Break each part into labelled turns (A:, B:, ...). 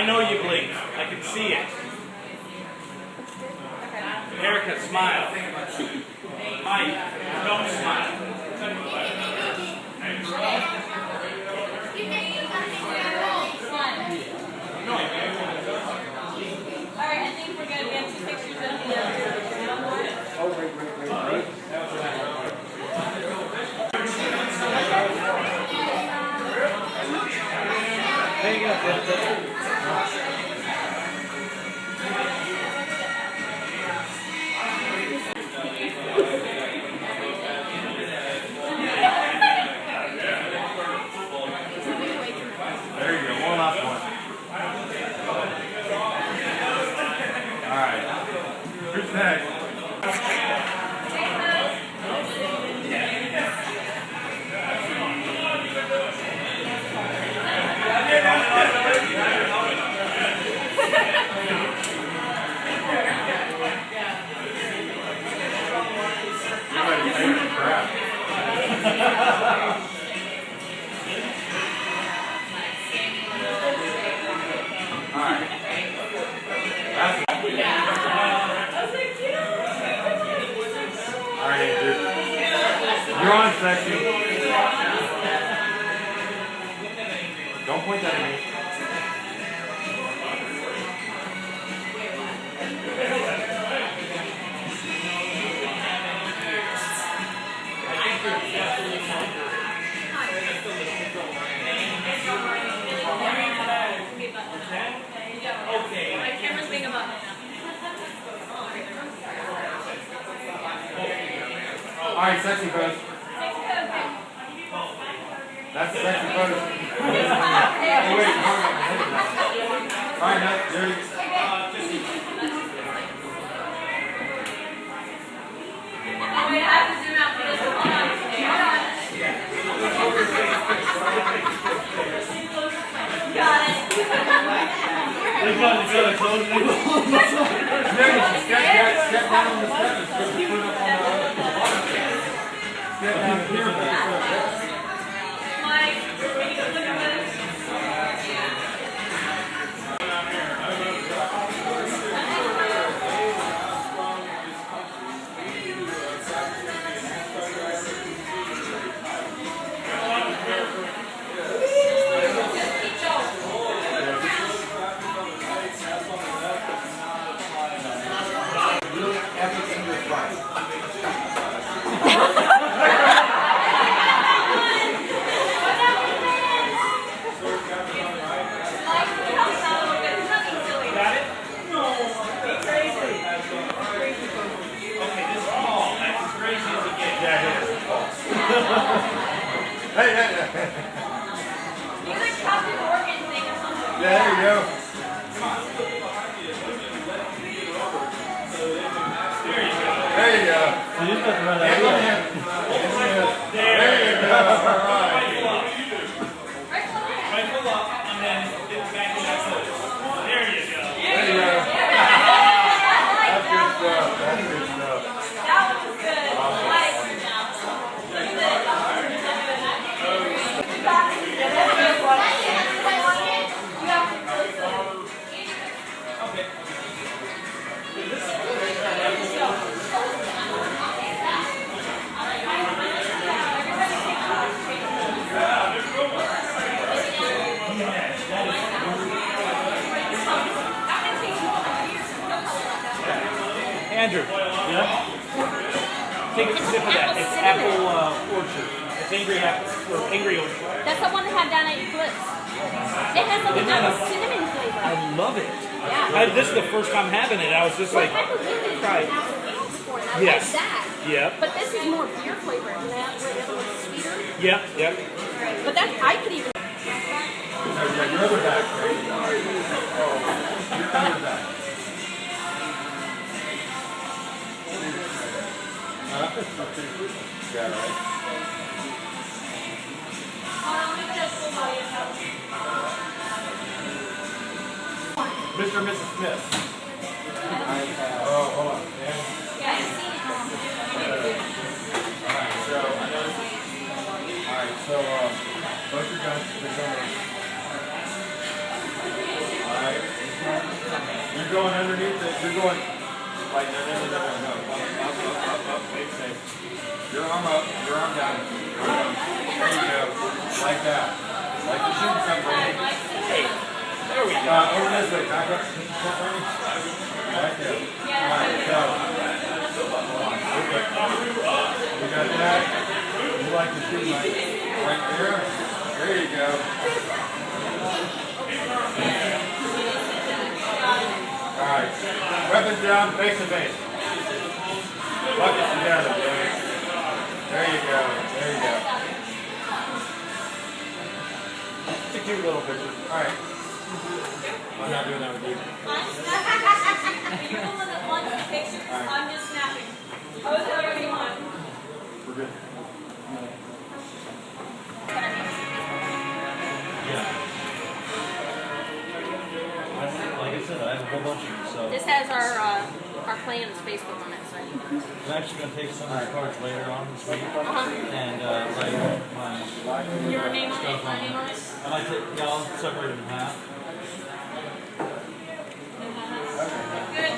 A: know you blinked. I can see it. Haircut, smile. Mike, don't smile.
B: Alright, I think we're going to get some pictures of the
C: Oh, wait. There you go. There you go. One last one. All right. Who's next? You're on, sexy. Don't point that at me.
B: Okay. My camera's being a button.
C: Alright, sexy pose. That's the sexy pose. Oh, wait, alright, no, there you go.
B: Wait, I have to zoom out for this one. Hold on. Got it.
A: They got each other close.
C: Step down on the steps. Put it up on the step down here.
B: Mike, can you look at this?
C: Hey.
B: You like Captain Morgan thing or something.
C: There you go. There you go.
A: You just got to run
C: There you go. All right.
A: Right foot up, and then get back in that pose. There you go.
C: There you go. That's good stuff. That's good stuff.
B: That was good. Like, look at this.
A: Andrew, yeah? Take a sip of that. It's apple orchard. It's angry apple or angry orchard.
B: That's the one that had down at Eclipse. It has like a cinnamon flavor.
A: I love it.
B: Yeah.
A: This is the first time having it. I was just like,
B: try.
A: yes.
B: Like that.
A: Yep.
B: But this is more beer flavored than that, where the other one's sweeter.
A: Yep.
B: But that I could even.
C: Yeah, your other back, right? Your other back. Huh? Yeah, right. Mr. and Mrs. Smith. Oh, hold on.
B: Yeah, I've seen it.
C: Alright, so, both your guns, the gunners. Alright. You're going underneath it. You're going like no. Up. Face safe. Your arm up. Your arm down. There you go. Like that. Like you're shooting something.
A: Hey, there we go.
C: Over this way. Back up. Right there. Alright, go. You got that? You like to shoot like right there? There you go. Alright. Weapons down, face to face. Buckets together, baby. There you go. There you go. It's a cute little picture. Alright. I'm not doing that with you.
B: You're the one that wants the pictures. I'm just snapping. Pose however you want.
C: We're good.
D: Yeah. Like I said, I have a whole bunch of them, so
B: This has our plan's Facebook on it, so.
D: I'm actually going to take some of the cards later on this week
B: Uh-huh.
D: and write my
B: Your name on it,
D: stuff
B: my name on it.
D: I might take, yeah, I'll separate them in half.
B: Good.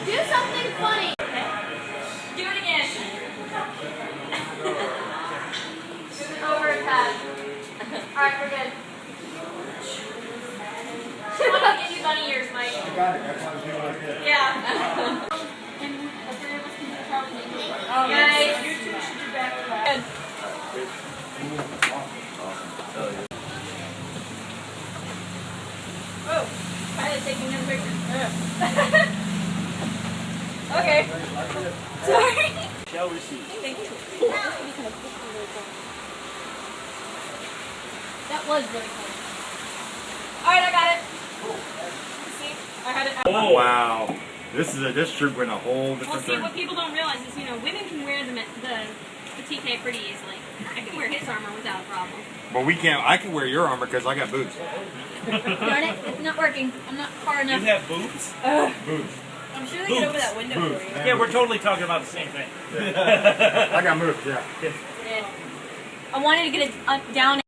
B: Do something funny. Do it again. Move it over and back. Alright, we're good. I want to give you bunny ears, Mike.
C: I got it. That's why I was doing like this.
B: Yeah. And the three of us can do Charles and English. Guys, you two should do back to back. Good. Oh, I had to take another picture. Okay. Sorry.
A: Shall receive.
B: Thank you. That was really cool. Alright, I got it. See? I had it.
C: Oh, wow. This troop went a whole
B: Well,
C: different
B: see,
C: thing.
B: what people don't realize is, women can wear the TK pretty easily. I can wear his armor without a problem.
C: But we can't. I can wear your armor because I got boots.
B: Darn it, it's not working. I'm not far
A: You
B: enough.
A: have boots?
C: Boots.
B: I'm sure they get over that window
C: Boots.
B: for you.
A: Yeah, we're totally talking about the same thing.
C: I got moved, yeah.
B: Yeah. I wanted to get it down